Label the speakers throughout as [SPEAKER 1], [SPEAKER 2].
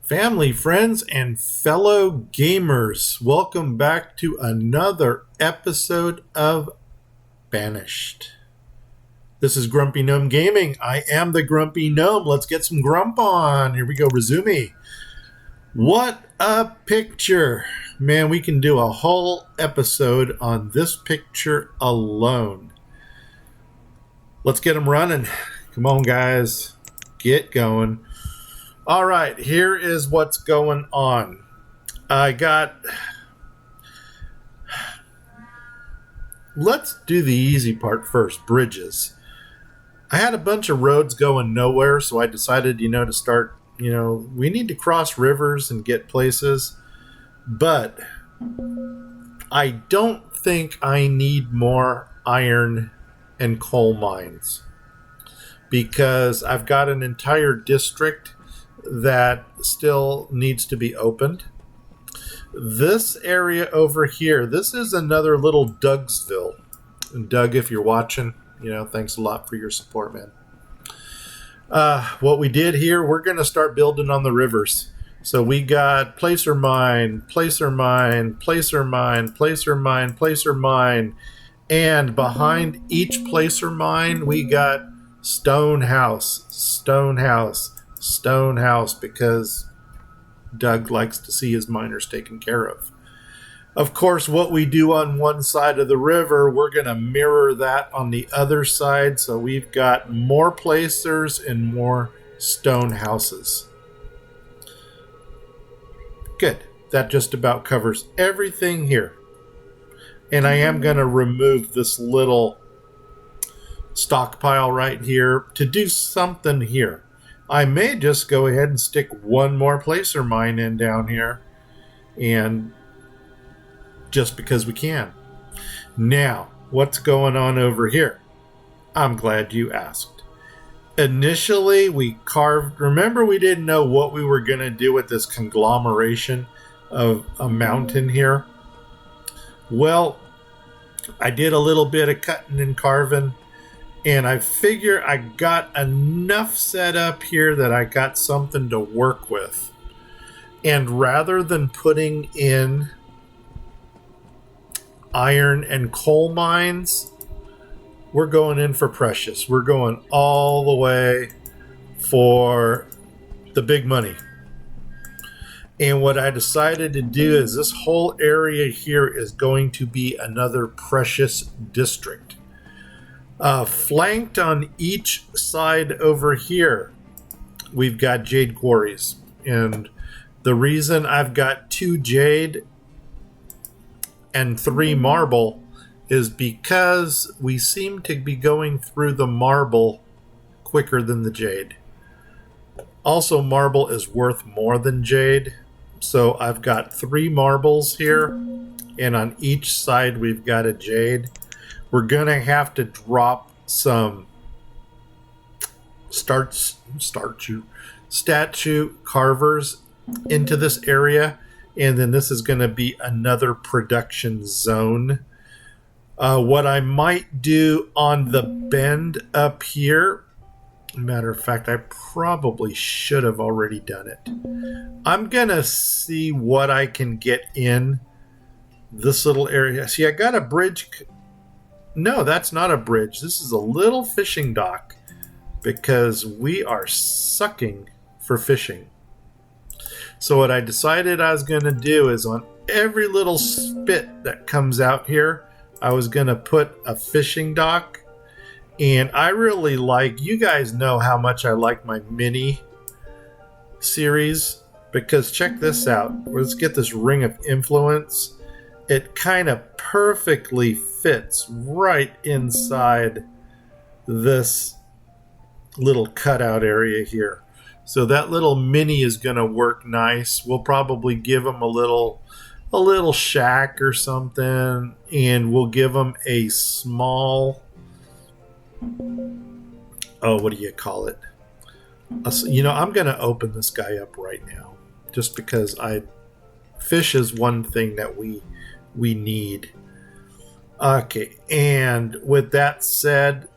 [SPEAKER 1] Family, friends, and fellow gamers, welcome back to another episode of Banished. This is Grumpy Gnome Gaming. I am the Grumpy Gnome. Let's get some grump on. Here we go, Razumi. What a picture. Man, we can do a whole episode on this picture alone. Let's get them running. Come on, guys. Get going. All right, here is what's going on. Let's do the easy part first, bridges. I had a bunch of roads going nowhere, so I decided, to start, we need to cross rivers and get places. But I don't think I need more iron and coal mines because I've got an entire district that still needs to be opened. This area over here, this is another little Dougsville. And Doug, if you're watching, thanks a lot for your support, man. What we did here, we're going to start building on the rivers. So we got placer mine, placer mine, placer mine, placer mine, placer mine. And behind each placer mine, we got stone house, stone house, stone house, because Doug likes to see his miners taken care of. Of course, what we do on one side of the river, we're going to mirror that on the other side. So we've got more placers and more stone houses. Good. That just about covers everything here. And I am going to remove this little stockpile right here to do something here. I may just go ahead and stick one more placer mine in down here, and just because we can. Now, what's going on over here? I'm glad you asked. Initially, we carved, remember we didn't know what we were going to do with this conglomeration of a mountain here? Well, I did a little bit of cutting and carving, and I figure I got enough set up here that I got something to work with. And rather than putting in iron and coal mines, we're going in for precious. We're going all the way for the big money. And what I decided to do is this whole area here is going to be another precious district. Flanked on each side over here, we've got jade quarries. And the reason I've got 2 jade and 3 marble is because we seem to be going through the marble quicker than the jade. Also, marble is worth more than jade. So I've got 3 marbles here, and on each side we've got a jade. We're going to have to drop some statue carvers into this area, and then this is going to be another production zone. What I might do on the bend up here, matter of fact, I probably should have already done it. I'm going to see what I can get in this little area. See, I got a bridge. No, that's not a bridge. This is a little fishing dock because we are sucking for fishing. So what I decided I was going to do is on every little spit that comes out here, I was going to put a fishing dock. And I really like, you guys know how much I like my mini series, because check this out. Let's get this ring of influence. It kind of perfectly fits right inside this little cutout area here. So that little mini is going to work nice. We'll probably give them a little shack or something, and we'll give them a small, what do you call it? I'm going to open this guy up right now just because fish is one thing that we need. Okay, and with that said,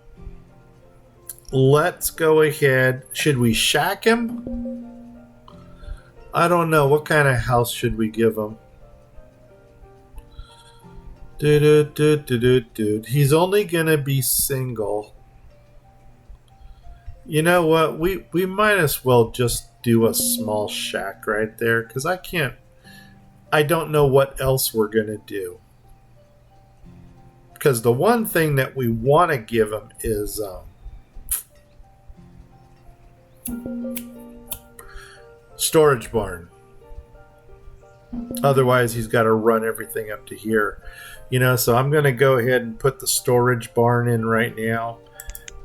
[SPEAKER 1] let's go ahead. Should we shack him? I don't know. What kind of house should we give him? He's only going to be single. You know what? We might as well just do a small shack right there, because I don't know what else we're going to do. Because the one thing that we want to give him is storage barn. Otherwise, he's got to run everything up to here. So I'm going to go ahead and put the storage barn in right now.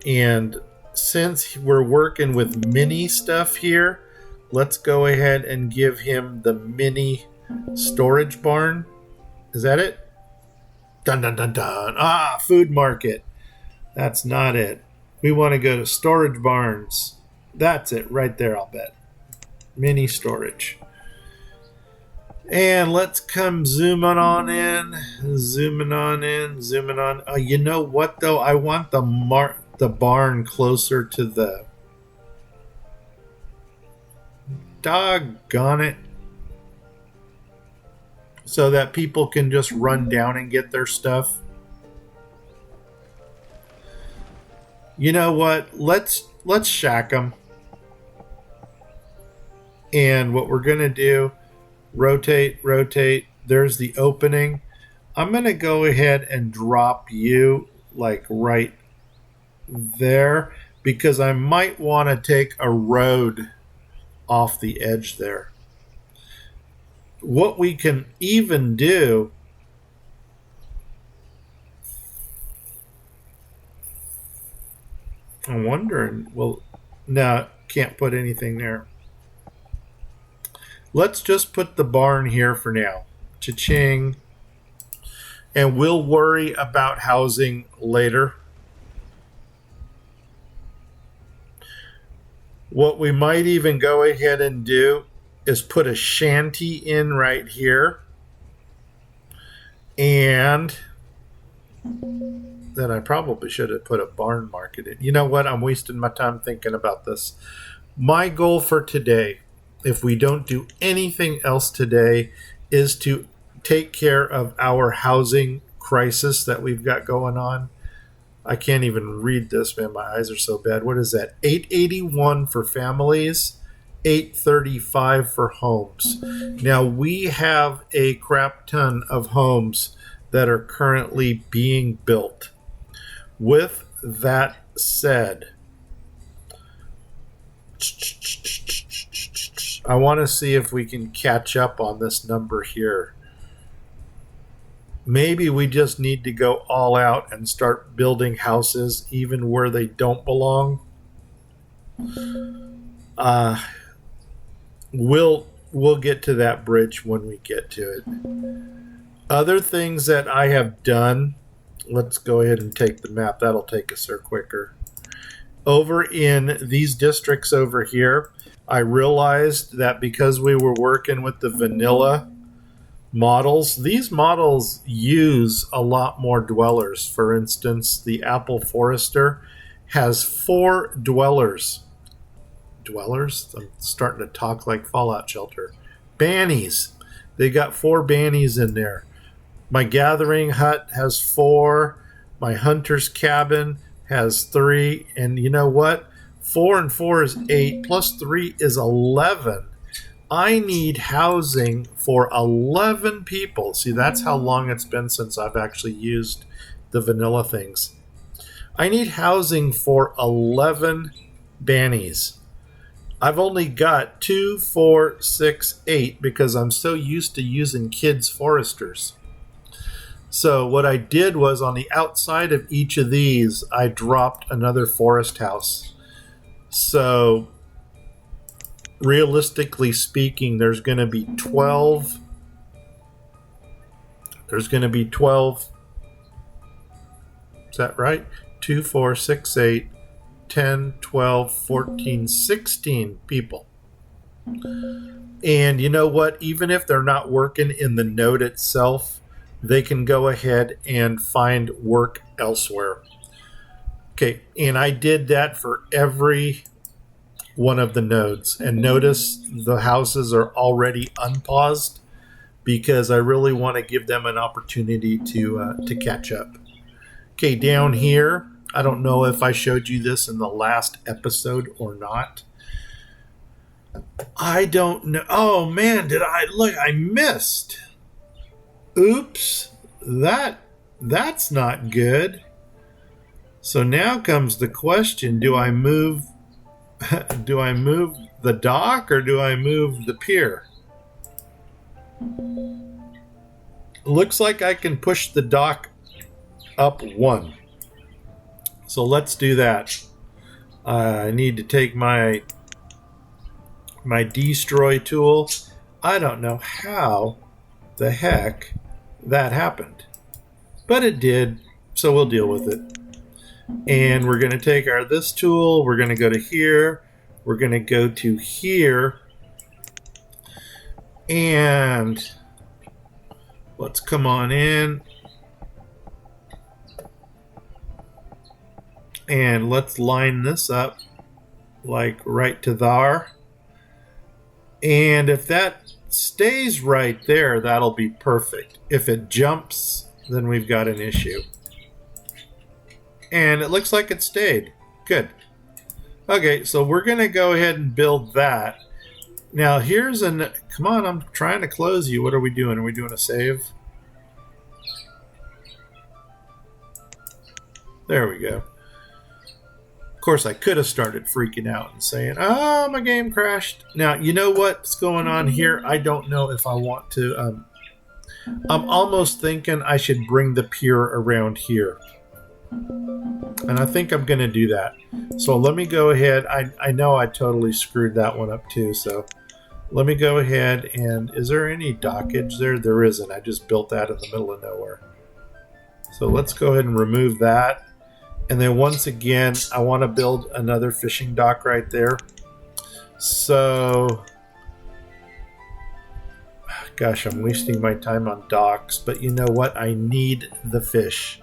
[SPEAKER 1] And since we're working with mini stuff here, let's go ahead and give him the mini storage barn. Is that it? Dun dun dun dun. Food market. That's not it. We want to go to storage barns. That's it right there, I'll bet. Mini storage. And let's come zooming on in. Zooming on. You know what, though? I want the barn closer to the... Doggone it. So that people can just run down and get their stuff. You know what? Let's shack them. And what we're going to do, rotate. There's the opening. I'm going to go ahead and drop you like right there, because I might want to take a road off the edge there. What we can even do, I'm wondering, well, no, can't put anything there. Let's just put the barn here for now. Cha-ching. And we'll worry about housing later. What we might even go ahead and do is put a shanty in right here. And then I probably should have put a barn market in. You know what? I'm wasting my time thinking about this. My goal for today, if we don't do anything else today, is to take care of our housing crisis that we've got going on. I can't even read this, man. My eyes are so bad. What is that? 881 for families, 835 for homes. Now, we have a crap ton of homes that are currently being built. With that said, I want to see if we can catch up on this number here. Maybe we just need to go all out and start building houses even where they don't belong. We'll get to that bridge when we get to it. Other things that I have done, let's go ahead and take the map. That'll take us there quicker. Over in these districts over here, I realized that because we were working with the vanilla models, these models use a lot more dwellers. For instance, the Apple Forester has 4 dwellers. Dwellers? I'm starting to talk like Fallout Shelter. Bannies. They got 4 bannies in there. My gathering hut has 4. My hunter's cabin has 3. And you know what? 4 and 4 is 8, plus 3 is 11. I need housing for 11 people. See, that's how long it's been since I've actually used the vanilla things. I need housing for 11 bannies. I've only got 2, 4, 6, 8 because I'm so used to using kids foresters. So what I did was on the outside of each of these, I dropped another forest house. So realistically speaking, there's going to be 12. There's going to be 12. Is that right? 2, 4, 6, 8, 10, 12, 14, 16 people. And you know what? Even if they're not working in the node itself, they can go ahead and find work elsewhere. Okay, and I did that for every one of the nodes. And notice the houses are already unpaused because I really want to give them an opportunity to catch up. Okay, down here, I don't know if I showed you this in the last episode or not. I don't know. Oh man, did I look? I missed. Oops, that's not good. So now comes the question: do I move? Do I move the dock or do I move the pier? Looks like I can push the dock up one. So let's do that. I need to take my destroy tool. I don't know how the heck that happened, but it did, so we'll deal with it. And we're going to take this tool, we're going to go to here, we're going to go to here, and let's come on in and let's line this up like right to there. And if that stays right there, that'll be perfect. If it jumps, then we've got an issue. And it looks like it stayed. Good. Okay, so we're going to go ahead and build that. Now here's come on, I'm trying to close you. What are we doing? Are we doing a save? There we go. Of course, I could have started freaking out and saying, oh, my game crashed. Now, you know what's going on here? I don't know if I want to. I'm almost thinking I should bring the pier around here. And I think I'm going to do that. So let me go ahead. I know I totally screwed that one up too. So let me go ahead and is there any dockage there? There isn't. I just built that in the middle of nowhere. So let's go ahead and remove that. And then once again, I want to build another fishing dock right there. So, gosh, I'm wasting my time on docks. But you know what? I need the fish.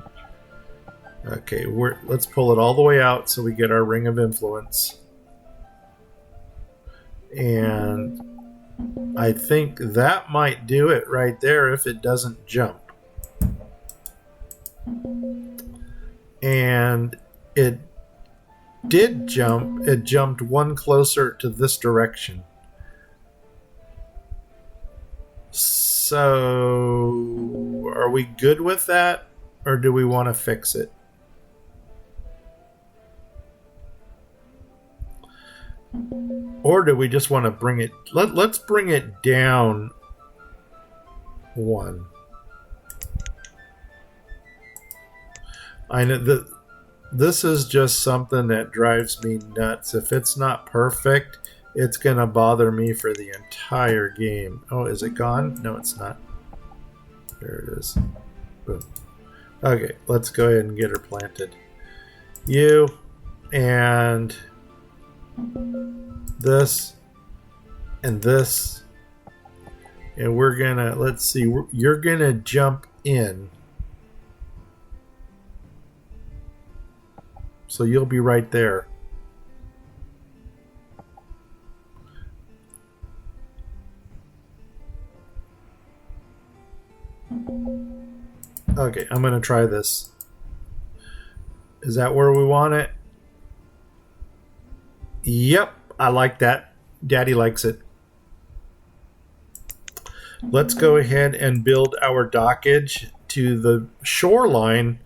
[SPEAKER 1] Okay, let's pull it all the way out so we get our ring of influence. And I think that might do it right there if it doesn't jump. And it did jump. It jumped one closer to this direction. So are we good with that, or do we want to fix it? Or do we just want to bring it? Let's bring it down one. I know that this is just something that drives me nuts. If it's not perfect, it's going to bother me for the entire game. Oh, is it gone? No, it's not. There it is. Boom. Okay, let's go ahead and get her planted. You and this and this. And we're going to, let's see, you're going to jump in. So you'll be right there. Okay, I'm going to try this. Is that where we want it? Yep, I like that. Daddy likes it. Let's go ahead and build our dockage to the shoreline.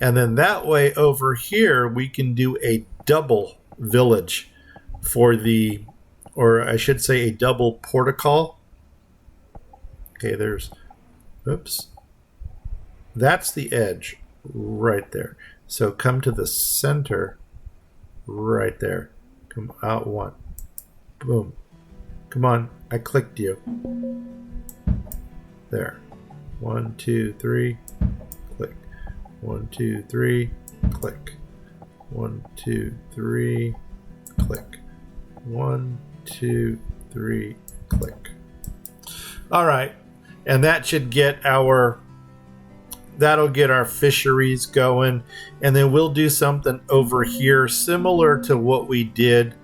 [SPEAKER 1] And then that way over here, we can do a double village for the, or I should say a double portico. Okay, there's, oops. That's the edge right there. So come to the center right there. Come out one. Boom. Come on, I clicked you. There. 1, 2, 3, click. 1, 2, 3, click. 1, 2, 3, click. 1, 2, 3, click. All right, and that should get our, that'll get our fisheries going, and then we'll do something over here similar to what we did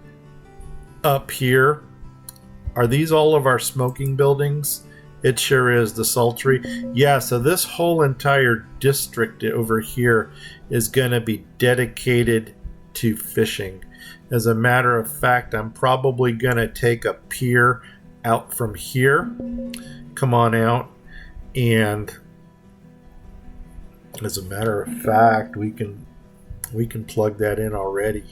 [SPEAKER 1] up here. Are these all of our smoking buildings? It sure is. The sultry. Yeah, so this whole entire district over here is going to be dedicated to fishing. As a matter of fact, I'm probably going to take a pier out from here. Come on out. And as a matter of fact, we can plug that in already.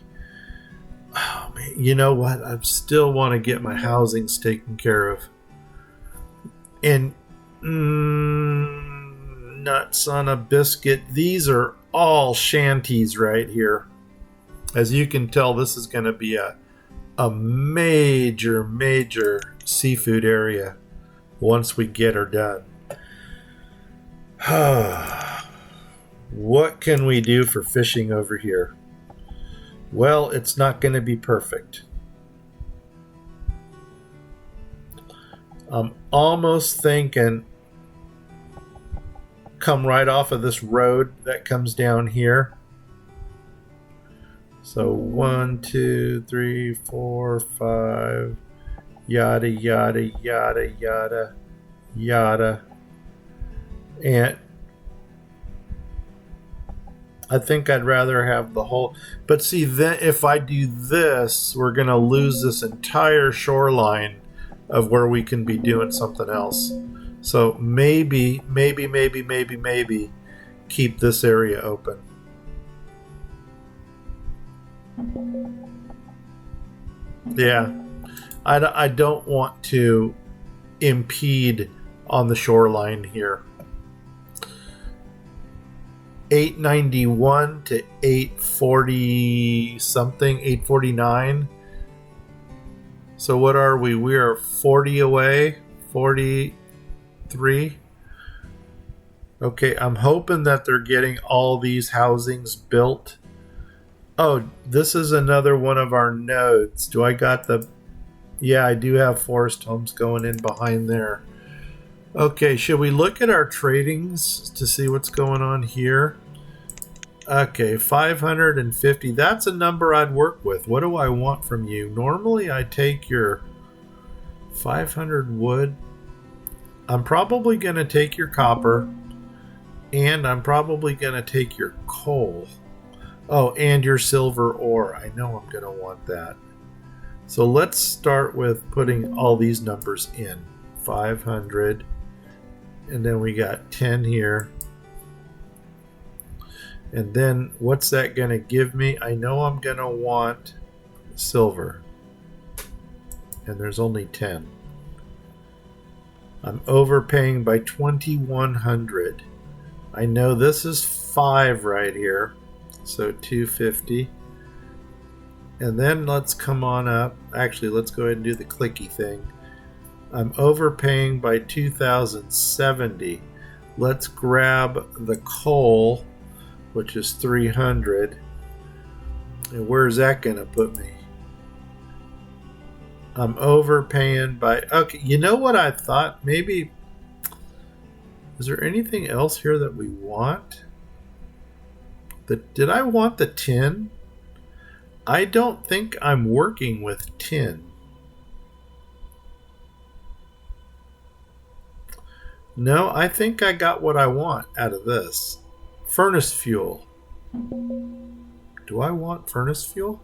[SPEAKER 1] Oh, man. You know what? I still want to get my housings taken care of. And nuts on a biscuit. These are all shanties right here. As you can tell, this is going to be a major seafood area once we get her done. What can we do for fishing over here? Well, it's not going to be perfect. I'm almost thinking come right off of this road that comes down here. So 1, 2, 3, 4, 5, yada, yada, yada, yada, yada. And I think I'd rather have the whole, but see, then if I do this, we're going to lose this entire shoreline of where we can be doing something else. So maybe keep this area open. Yeah, I don't want to impede on the shoreline here. 891 to 840 something, 849. So what are we? We are 40 away, 43. Okay, I'm hoping that they're getting all these housings built. Oh, this is another one of our nodes. Do I got the... Yeah, I do have forest homes going in behind there. Okay, should we look at our tradings to see what's going on here? Okay, 550. That's a number I'd work with. What do I want from you? Normally, I take your 500 wood. I'm probably going to take your copper. And I'm probably going to take your coal. Oh, and your silver ore. I know I'm going to want that. So let's start with putting all these numbers in. 500. And then we got 10 here. And then what's that going to give me? I know I'm going to want silver. And there's only 10. I'm overpaying by 2,100. I know this is 5 right here. So 250. And then let's come on up. Actually, let's go ahead and do the clicky thing. I'm overpaying by 2,070. Let's grab the coal, which is 300. And where's that going to put me? I'm overpaying by... Okay, you know what I thought? Maybe... Is there anything else here that we want? Did I want the tin? I don't think I'm working with tin. No, I think I got what I want out of this. Furnace fuel. Do I want furnace fuel?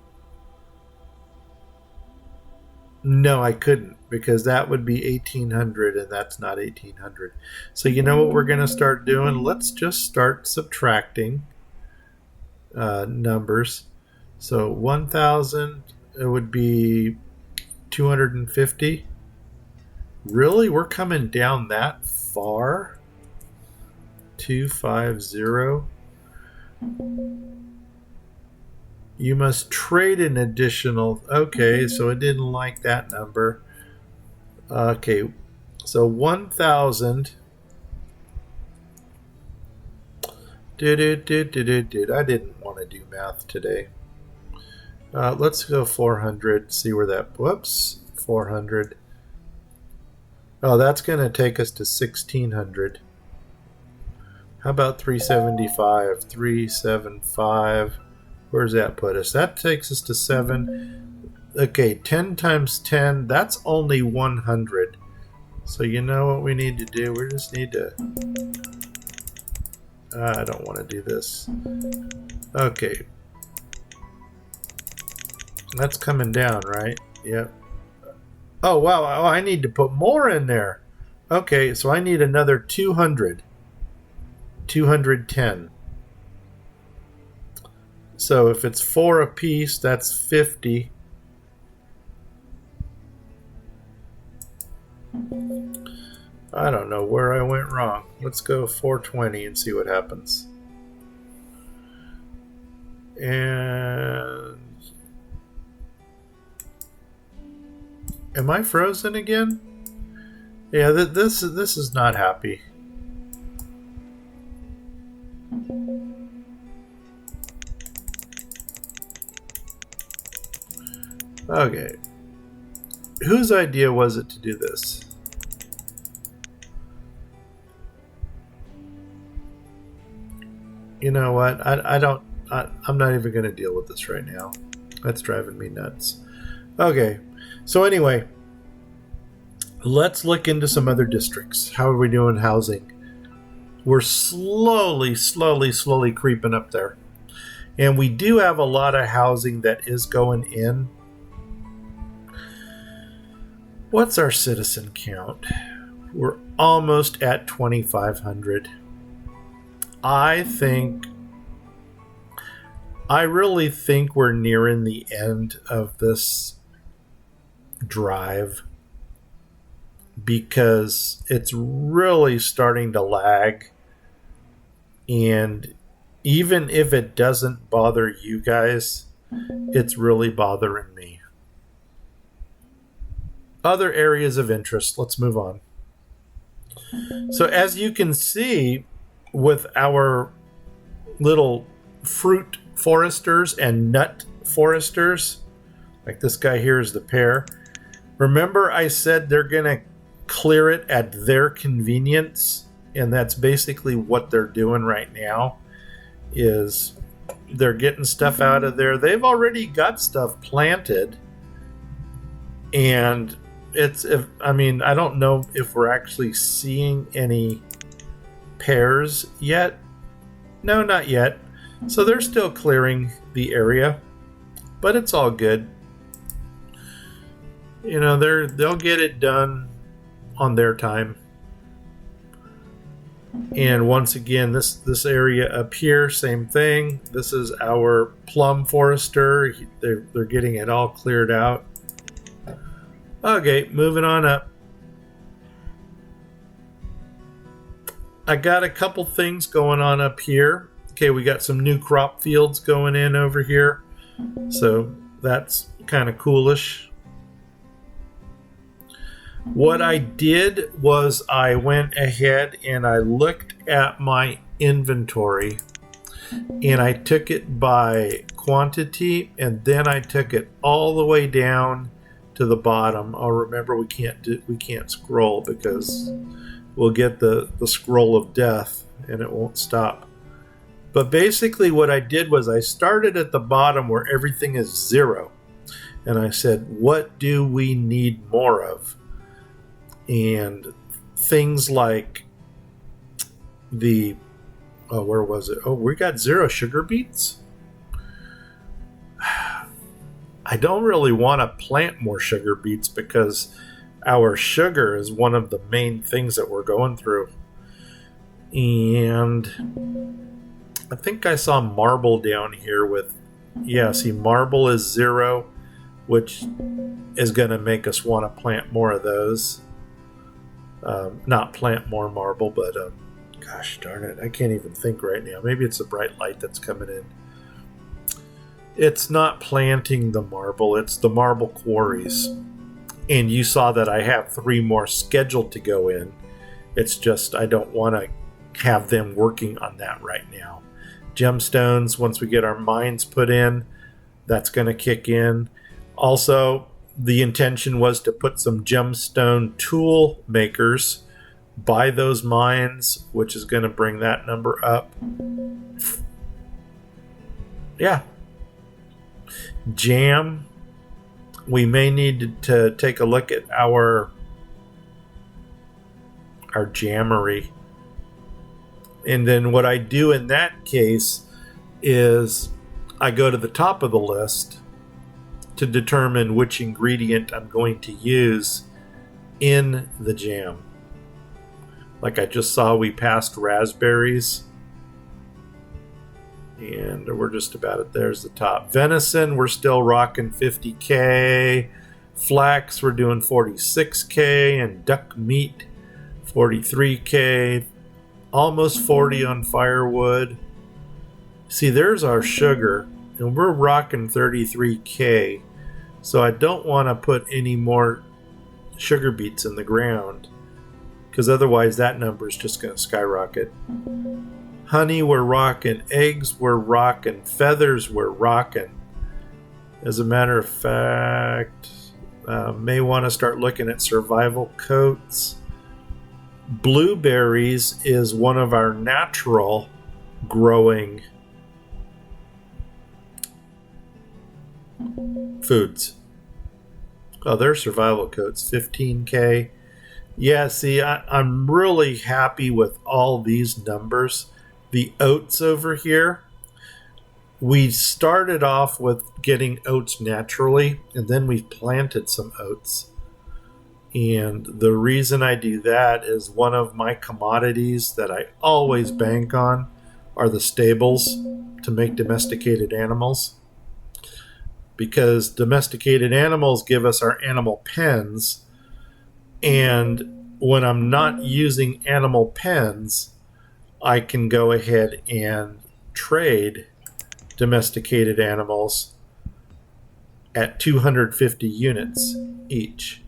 [SPEAKER 1] No, I couldn't, because that would be 1,800 and that's not 1,800. So you know what we're going to start doing? Let's just start subtracting numbers. So 1,000, it would be 250. Really? We're coming down that far? 250. You must trade an additional... Okay, so it didn't like that number. Okay, so 1,000. I didn't want to do math today. Let's go 400, see where that... Whoops, 400. Oh, that's going to take us to 1,600. How about 375? 375. Where's that put us? That takes us to 7. Okay, 10 times 10, that's only 100. So you know what we need to do? We just need to... I don't want to do this. Okay. That's coming down, right? Yep. Oh, wow. Oh, I need to put more in there. Okay, so I need another 200. 210. So if it's 4 apiece, that's 50. I don't know where I went wrong. Let's go 420 and see what happens. And... am I frozen again? Yeah, this is not happy. Okay. Whose idea was it to do this? You know what? I'm not even going to deal with this right now. That's driving me nuts. Okay. So anyway, let's look into some other districts. How are we doing housing? We're slowly creeping up there. And we do have a lot of housing that is going in. What's our citizen count? We're almost at 2,500. I really think we're nearing the end of this drive because it's really starting to lag. And even if it doesn't bother you guys, it's really bothering me. Other areas of interest. Let's move on. So as you can see with our little fruit foresters and nut foresters, like this guy here is the pear. Remember I said they're going to clear it at their convenience, and that's basically what they're doing right now. Is they're getting stuff out of there. They've already got stuff planted, and I don't know if we're actually seeing any pears yet. No, not yet. So they're still clearing the area, but it's all good. You know, they'll get it done on their time. And once again, this area up here, same thing. This is our plum forester. They're getting it all cleared out. Okay, moving on up. I got a couple things going on up here. Okay, we got some new crop fields going in over here. So that's kind of coolish. What I did was I went ahead and I looked at my inventory and I took it by quantity, and then I took it all the way down to the bottom. Oh, remember we can't scroll because we'll get the scroll of death and it won't stop. But basically what I did was I started at the bottom where everything is 0. And I said, what do we need more of? And things like where was it? Oh, we got 0 sugar beets. I don't really want to plant more sugar beets because our sugar is one of the main things that we're going through. And I think I saw marble down here with, see, marble is 0, which is going to make us want to plant more of those. Not plant more marble, but gosh darn it, I can't even think right now. Maybe it's the bright light that's coming in. It's not planting the marble, it's the marble quarries. And you saw that I have 3 more scheduled to go in. It's just I don't want to have them working on that right now. Gemstones, once we get our mines put in, that's going to kick in. Also, the intention was to put some gemstone tool makers by those mines, which is going to bring that number up. Yeah. Jam. we may need to take a look at our jammery. And then what I do in that case is I go to the top of the list to determine which ingredient I'm going to use in the jam. Like I just saw, we passed raspberries. And we're just about it. There's the top. Venison, we're still rocking 50K. Flax, we're doing 46K. And duck meat, 43K. Almost 40 on firewood. See, there's our sugar. And we're rocking 33K. So I don't want to put any more sugar beets in the ground, because otherwise that number is just going to skyrocket. Honey, we're rocking. Eggs, we're rocking. Feathers, we're rocking. As a matter of fact, may want to start looking at survival coats. Blueberries is one of our natural growing foods. Oh, there's survival coats, 15K. Yeah, see, I'm really happy with all these numbers. The oats over here, we started off with getting oats naturally, and then we planted some oats. And the reason I do that is one of my commodities that I always bank on are the stables to make domesticated animals. Because domesticated animals give us our animal pens, and when I'm not using animal pens, I can go ahead and trade domesticated animals at 250 units each.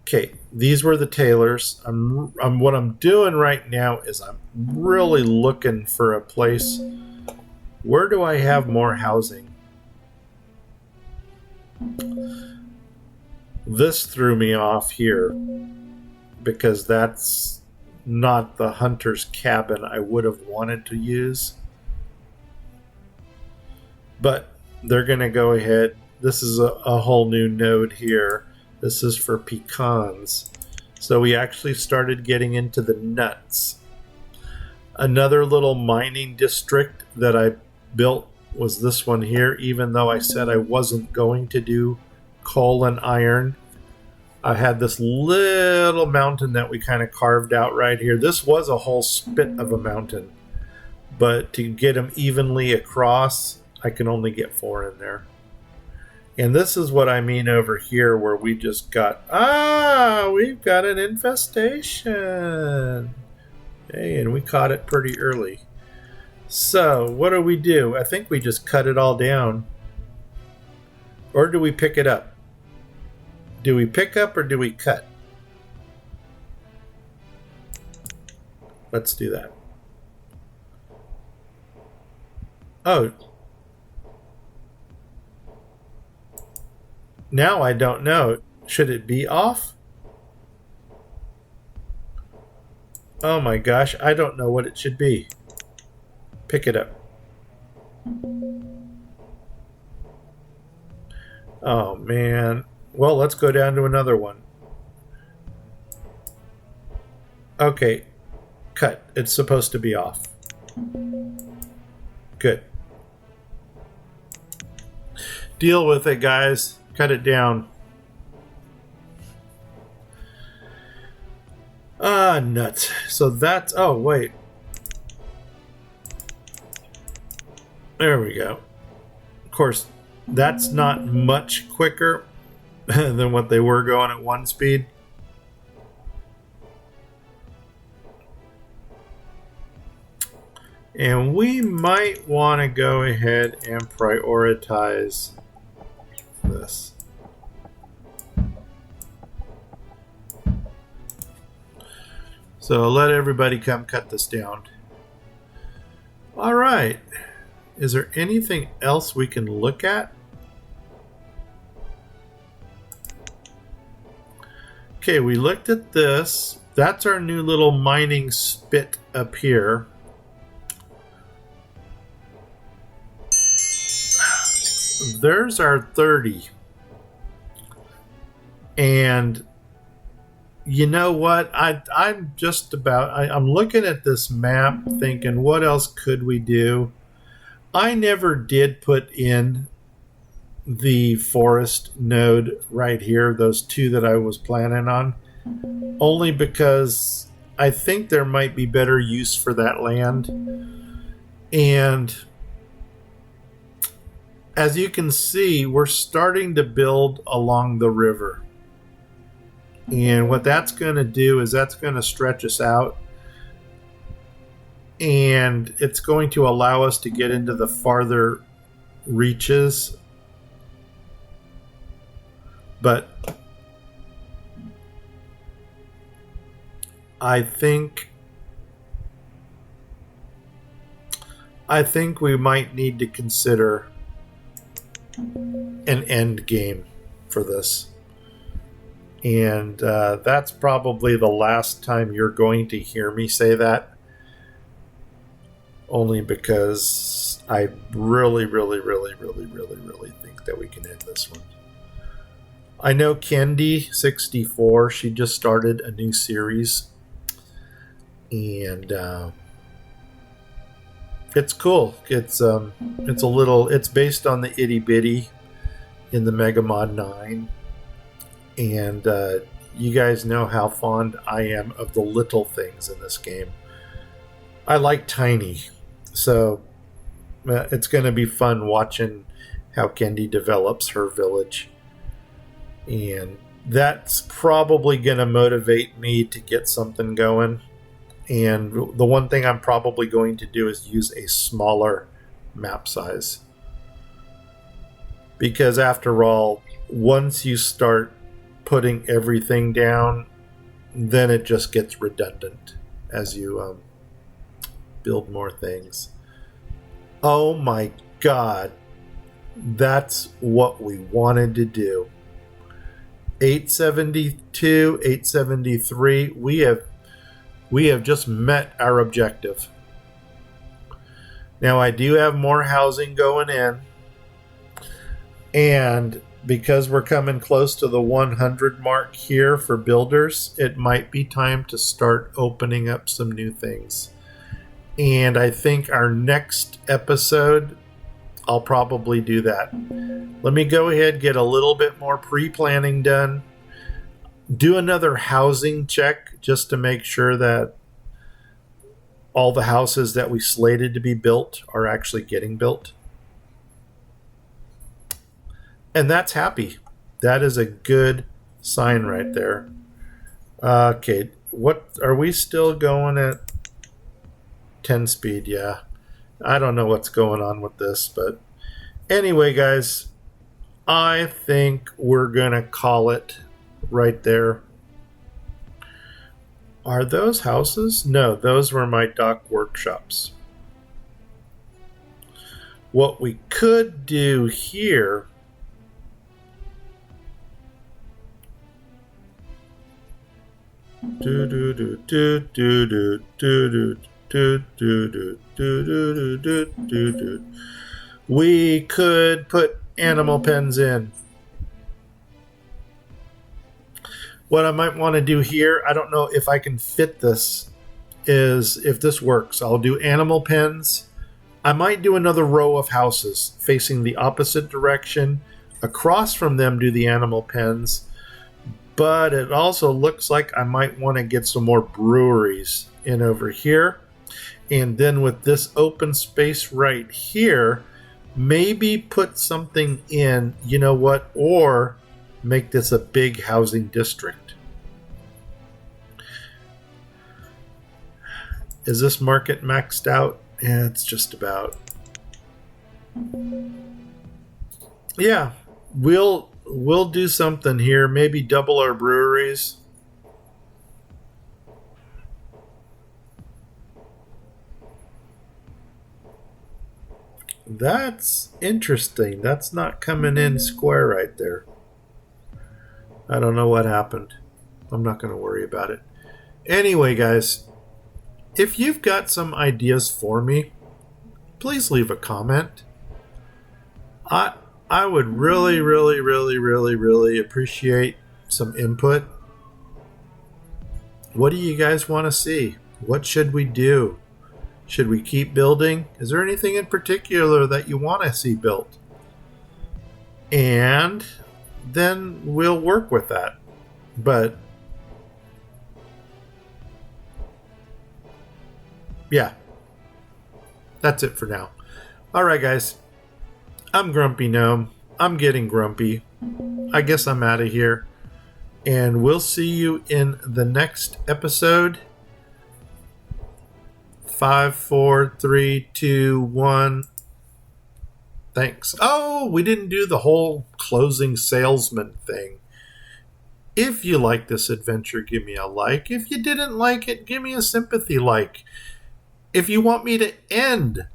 [SPEAKER 1] Okay, these were the tailors. What I'm doing right now is I'm really looking for a place. Where do I have more housing? This threw me off here because that's not the hunter's cabin I would have wanted to use. But they're going to go ahead. This is a whole new node here. This is for pecans. So we actually started getting into the nuts. Another little mining district that I built was this one here, even though I said I wasn't going to do coal and iron. I had this little mountain that we kind of carved out right here. This was a whole spit of a mountain, but to get them evenly across, I can only get 4 in there. And this is what I mean over here, where we just got, we've got an infestation. Hey, and we caught it pretty early. So what do? I think we just cut it all down. Or do we pick it up? Do we pick up or do we cut? Let's do that. Oh. Now I don't know. Should it be off? Oh my gosh, I don't know what it should be. Pick it up. Oh man. Well, let's go down to another one. Okay. Cut. It's supposed to be off. Good. Deal with it, guys. Cut it down. Nuts. So that's... Oh, wait. There we go. Of course, that's not much quicker than what they were going at 1 speed. And we might want to go ahead and prioritize this. So let everybody come cut this down. All right. Is there anything else we can look at? Okay, we looked at this. That's our new little mining spit up here. there's our 30. And you know what? I'm looking at this map thinking, what else could we do? I never did put in the forest node right here, those two that I was planning on, only because I think there might be better use for that land. And as you can see, we're starting to build along the river. And what that's going to do is that's going to stretch us out. And it's going to allow us to get into the farther reaches. But I think we might need to consider an end game for this. And that's probably the last time you're going to hear me say that. Only because I really think that we can end this one. I know Kendi64, she just started a new series. And it's cool. It's based on the Itty Bitty in the Mega Mod 9. And you guys know how fond I am of the little things in this game. I like tiny. So it's going to be fun watching how Kendi develops her village. And that's probably going to motivate me to get something going. And the one thing I'm probably going to do is use a smaller map size. Because after all, once you start putting everything down, then it just gets redundant as you build more things. Oh my God. That's what we wanted to do. 872, 873, we have just met our objective. Now I do have more housing going in, and because we're coming close to the 100 mark here for builders, it might be time to start opening up some new things. And I think our next episode, I'll probably do that. Let me go ahead, get a little bit more pre-planning done. Do another housing check just to make sure that all the houses that we slated to be built are actually getting built. And that's happy. That is a good sign right there. Okay, what are we still going at 10 speed? Yeah. I don't know what's going on with this, but anyway, guys, I think we're going to call it right there. Are those houses? No, those were my dock workshops. What we could do here we could put animal pens in. What I might want to do here, I don't know if I can fit this, is if this works, I'll do animal pens. I might do another row of houses facing the opposite direction. Across from them do the animal pens. But it also looks like I might want to get some more breweries in over here. And then with this open space right here, maybe put something in, you know what, or make this a big housing district. Is this market maxed out? Yeah, it's just about. Yeah, we'll do something here. Maybe double our breweries. That's interesting. That's not coming in square right there. I don't know what happened. I'm not going to worry about it. Anyway, guys, if you've got some ideas for me, please leave a comment. I would really, really, really, really, really appreciate some input. What do you guys want to see? What should we do? Should we keep building? Is there anything in particular that you want to see built? And then we'll work with that. But yeah, that's it for now. All right, guys. I'm Grumpy Gnome. I'm getting grumpy. I guess I'm out of here. And we'll see you in the next episode. 5, 4, 3, 2, 1. Thanks. Oh, we didn't do the whole closing salesman thing. If you like this adventure, give me a like. If you didn't like it, give me a sympathy like. If you want me to end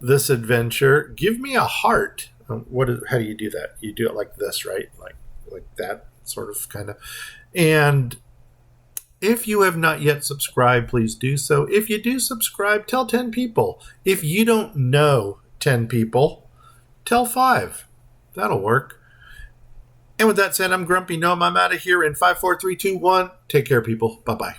[SPEAKER 1] this adventure, give me a heart. How do you do that? You do it like this, right? Like that, sort of, kind of. And if you have not yet subscribed, please do so. If you do subscribe, tell 10 people. If you don't know 10 people, tell 5. That'll work. And with that said, I'm Grumpy Gnome. I'm out of here in 5, 4, 3, 2, 1. Take care, people. Bye-bye.